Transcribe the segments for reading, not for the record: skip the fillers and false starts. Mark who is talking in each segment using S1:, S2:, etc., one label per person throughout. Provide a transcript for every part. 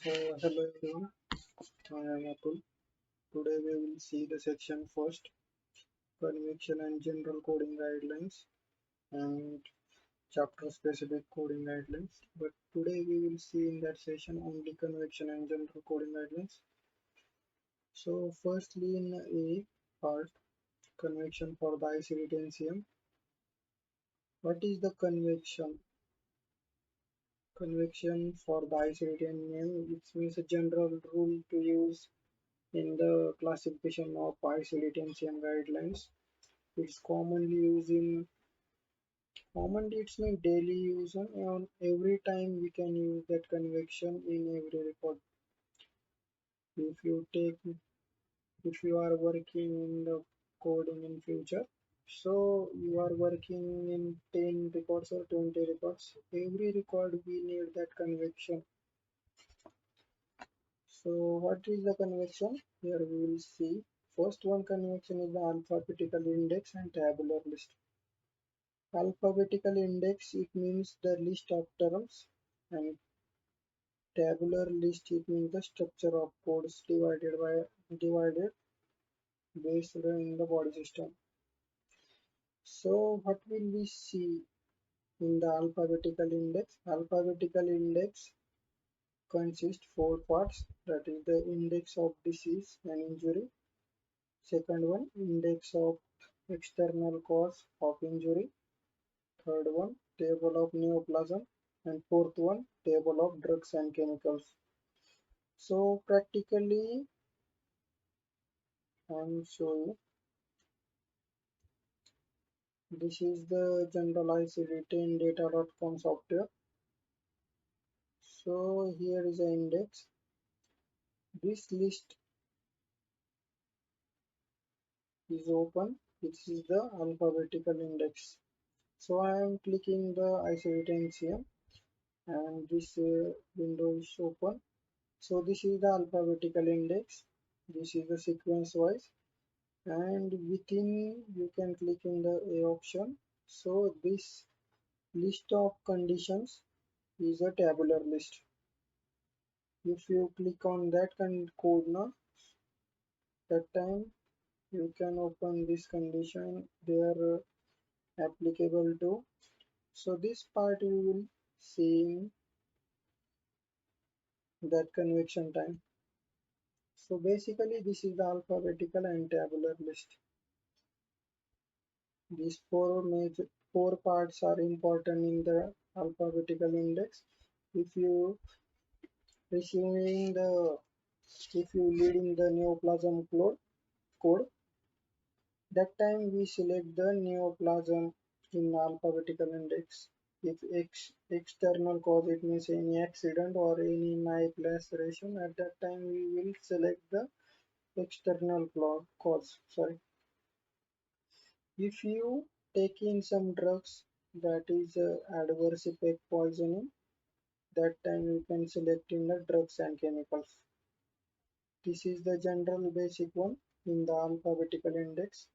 S1: Hello everyone, I am Atul. Today we will see the section first, convection and general coding guidelines and chapter specific coding guidelines. But today we will see in that session only convection and general coding guidelines. So firstly in A part, convection for the ICD Cm. What is the convection? Convection for the ICD Cm, it means a general rule to use in the classification of ICD-10 guidelines. It's commonly it's mean daily use and on every time we can use that convection in every record. If you take if you are working in the coding in future, so you are working in 10 records or 20 records. Every record we need that convection. So what is the convection? Here we will see. First one convection is the alphabetical index and tabular list. Alphabetical index, it means the list of terms, and tabular list, it means the structure of codes divided based in the body system. So what will we see in the alphabetical index? Alphabetical index consists four parts, that is the index of disease and injury. Second one, index of external cause of injury. Third one, table of neoplasm. And fourth one, table of drugs and chemicals. So practically I'm showing this is the generalized written data.com software. So here is the index. This list is open. This is the alphabetical index. So I am clicking the ICD-10 and this window is open. So this is the alphabetical index. This is the sequence wise, and within you can click in the A option. So this list of conditions is a tabular list. If you click on that code now, that time you can open this condition they are applicable to. So this part you will see that convection time. So basically this is the alphabetical and tabular list. These four parts are important in the alphabetical index. If you receiving the if you leading the neoplasm code, that time we select the neoplasm in alphabetical index. If external cause, it means any accident or any knife laceration, at that time we will select the external cause. Sorry. If you take in some drugs that is adverse effect poisoning, that time you can select in the drugs and chemicals. This is the general basic one in the alphabetical index.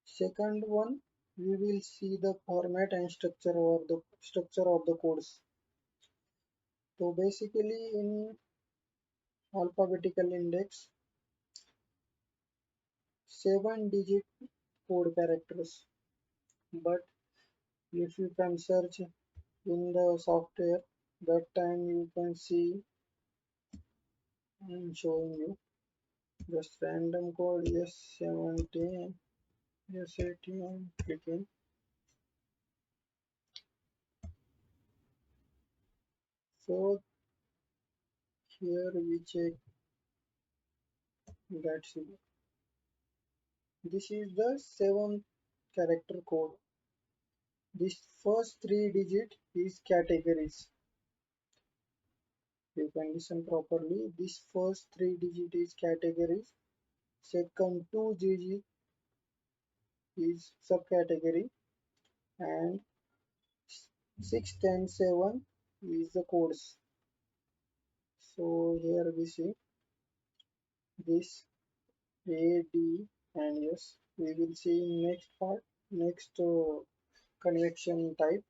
S1: Second one, we will see the format and structure of the codes. So basically in alphabetical index, 7-digit code characters. But if you can search in the software, that time you can see I'm showing you just random code, yes 17, yes 18, clicking. So here we check, that's it. This is the 7 character code. This first 3 digit is categories. You can listen properly. This first 3 digit is categories. Second 2 digit is subcategory, and 6, 10, 7 is the codes. So here we see this A, D, and S. We will see in next part, next convection type.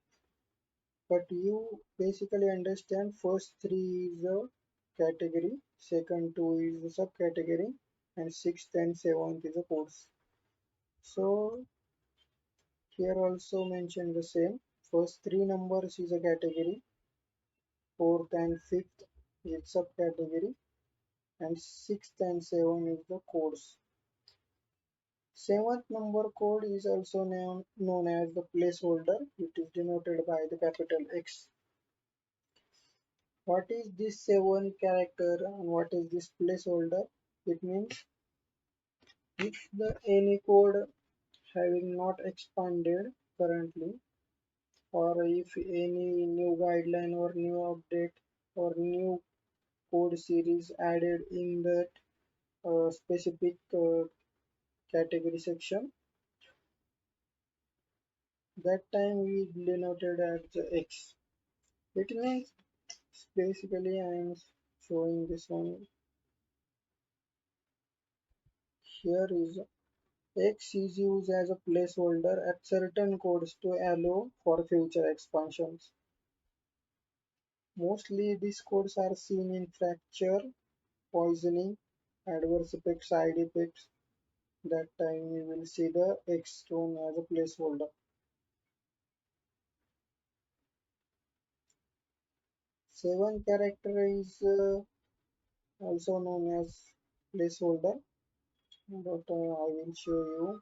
S1: but you basically understand first three is a category, second two is a subcategory, and sixth and seventh is a course. So here also mentioned the same. First three numbers is a category, fourth and fifth is subcategory, and sixth and seventh is the course. Seventh number code is also known as the placeholder. It is denoted by the capital X. What is this 7 character and what is this placeholder? It means if the any code having not expanded currently, or if any new guideline or new update or new code series added in that specific category section, that time we denoted as the X. It means basically I am showing this one here is X is used as a placeholder at certain codes to allow for future expansions. Mostly these codes are seen in fracture, poisoning, adverse effects, side effects. That time we will see the X shown as a placeholder. 7 character is also known as placeholder, but I will show you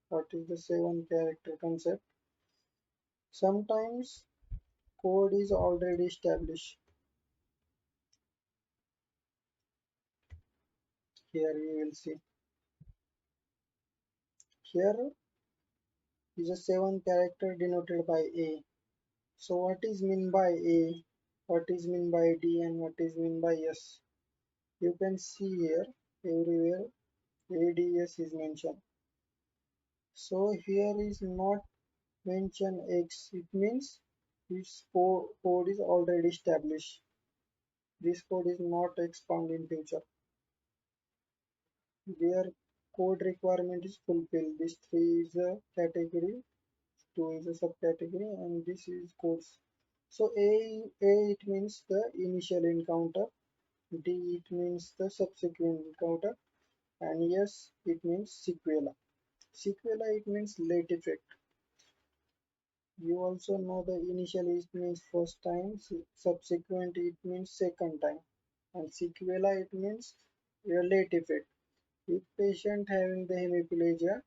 S1: what is the 7 character concept. Sometimes code is already established. Here you will see. Here is a 7 character denoted by A. So what is mean by A, what is mean by D, and what is mean by S? You can see here everywhere ADS is mentioned. So here is not mention X. It means this code is already established. This code is not expand in future. Their code requirement is fulfilled. This 3 is a category, 2 is a subcategory, and this is course. So A it means the initial encounter, D it means the subsequent encounter, and yes it means sequela. Sequela it means late effect. You also know the initial it means first time, subsequent it means second time, and sequela it means a late effect. If patient having the hemiplegia,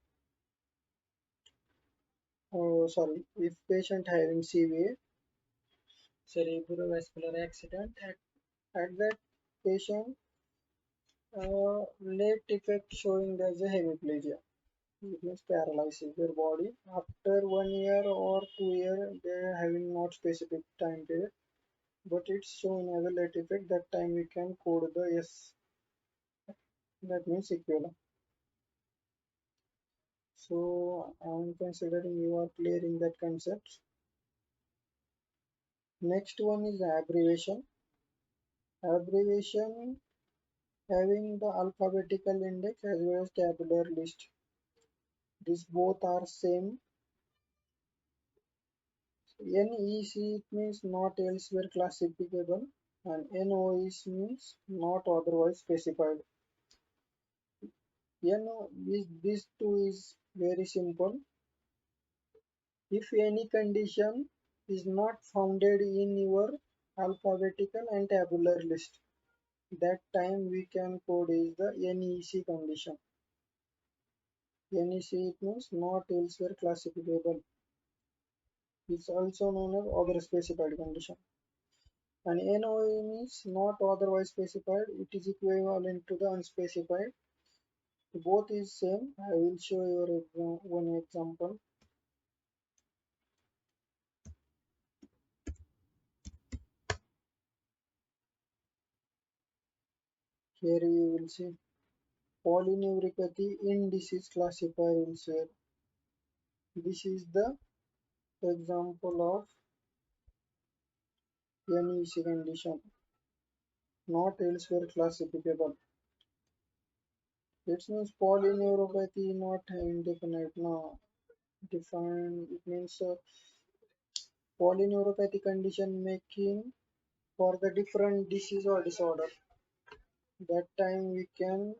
S1: oh sorry, if patient having CVA, cerebrovascular accident, at that patient late effect showing as a hemiplegia. It means paralysis their body. After 1 year or 2 year, they are having not specific time period, but it's shown as a late effect. That time we can code the S. That means sequela. So I'm considering you are clear in that concept. Next one is abbreviation. Abbreviation having the alphabetical index as well as tabular list. These both are same. NEC it means not elsewhere classifiable, and NOEC means not otherwise specified. NO is these two is very simple. If any condition is not founded in your alphabetical and tabular list, that time we can code is the NEC condition. NEC it means not elsewhere classifiable. It's also known as other specified condition. And NOE means not otherwise specified. It is equivalent to the unspecified. Both is same. I will show you one example. Here you will see polyneuropathy in disease classifier elsewhere. This is the example of NEC condition, not elsewhere classifiable. It means polyneuropathy not indefinite. No, defined. It means polyneuropathy condition making for the different disease or disorder. That time we can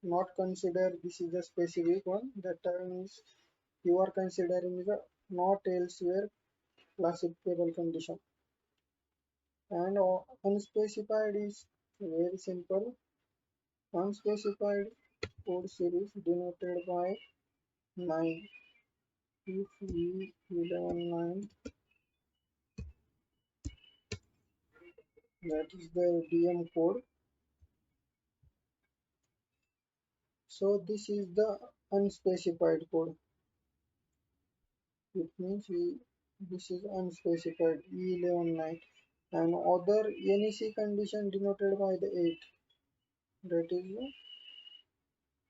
S1: not consider this is a specific one. That time is you are considering the not elsewhere classifiable condition. And unspecified is very simple. Unspecified code series denoted by 9. If we 11 9, that is the DM code. So this is the unspecified code. It means this is unspecified E11 9. And other NEC condition denoted by the 8. That is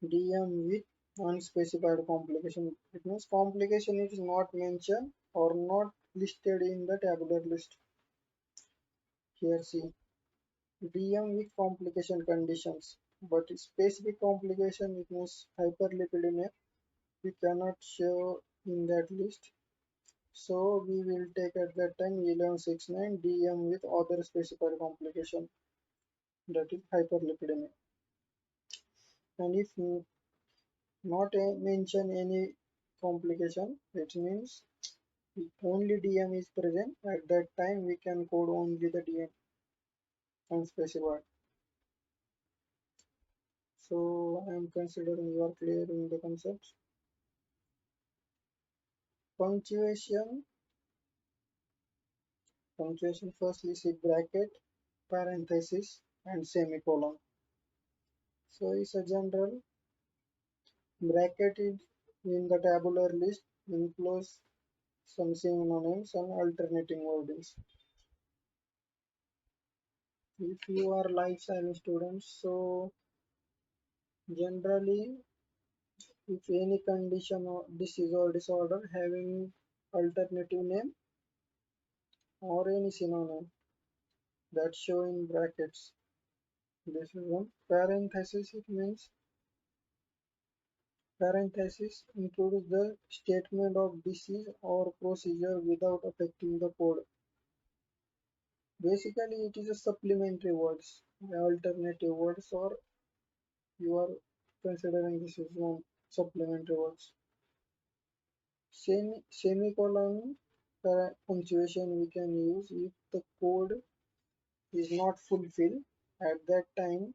S1: DM with unspecified complication. It means complication is not mentioned or not listed in the tabular list. Here see DM with complication conditions, but specific complication it means hyperlipidemia we cannot show in that list. So we will take at that time 1169 DM with other specified complication, that is hyperlipidemia. And if not mention any complication, it means only DM is present. At that time we can code only the DM unspecified. So I am considering you are clear in the concepts. Punctuation. Punctuation firstly see bracket, parenthesis and semicolon. So it's a general bracket is in the tabular list includes some synonyms and alternating wordings. If you are life science students, so generally if any condition or disease or disorder having alternative name or any synonym that show in brackets, this is one. Parenthesis, it means parenthesis includes the statement of disease or procedure without affecting the code. Basically, it is a supplementary words, alternative words, or you are considering this is one supplementary words. Semicolon punctuation we can use if the code is not fulfilled. At that time,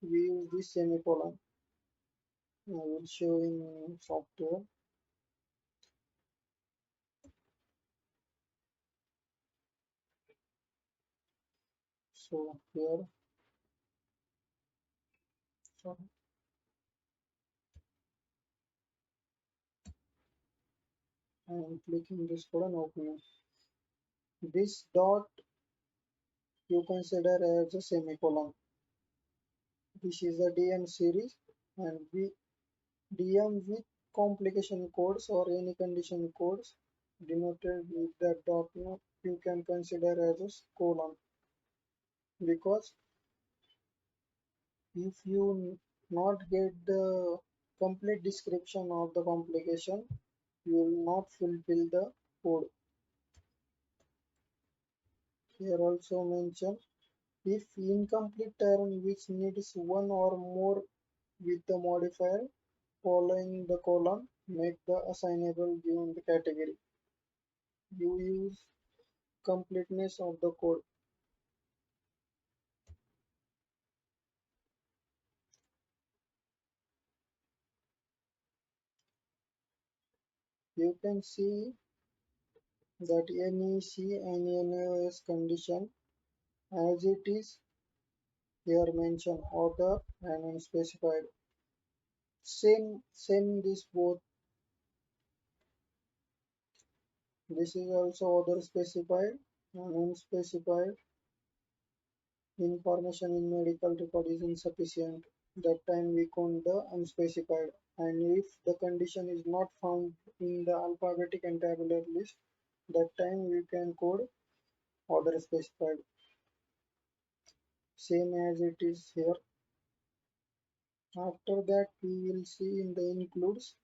S1: we use this semicolon. I will show in software. So here, so I am clicking this code and opening. This dot you consider as a semicolon. This is a DM series and we DM with complication codes or any condition codes denoted with that dot you can consider as a colon, because if you not get the complete description of the complication you will not fulfill the code. Here also mention if incomplete term which needs one or more with the modifier following the column make the assignable given the category. You use completeness of the code. You can see that NEC and NAOS condition as it is here mentioned author and unspecified. Same this both. This is also other specified and unspecified. Information in medical record is insufficient. That time we count the unspecified. And if the condition is not found in the alphabetic and tabular list, that time we can code other specified. Same as it is here. After that we will see in the includes.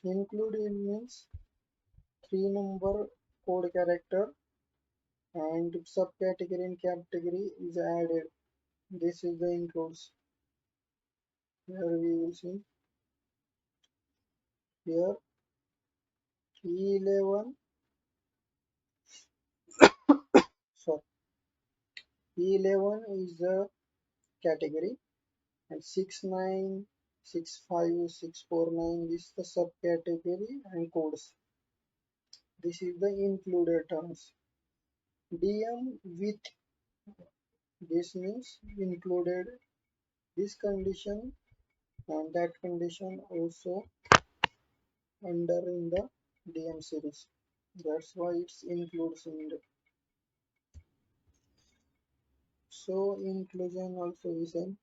S1: Include means 3 number code character and subcategory and category is added. This is the includes. Here we will see here E11, so E11 is the category and 69, 65, 649 is the subcategory and codes. This is the included terms. DM with, this means included this condition and that condition also under in the DM series. That's why it's includes in the. So inclusion also is an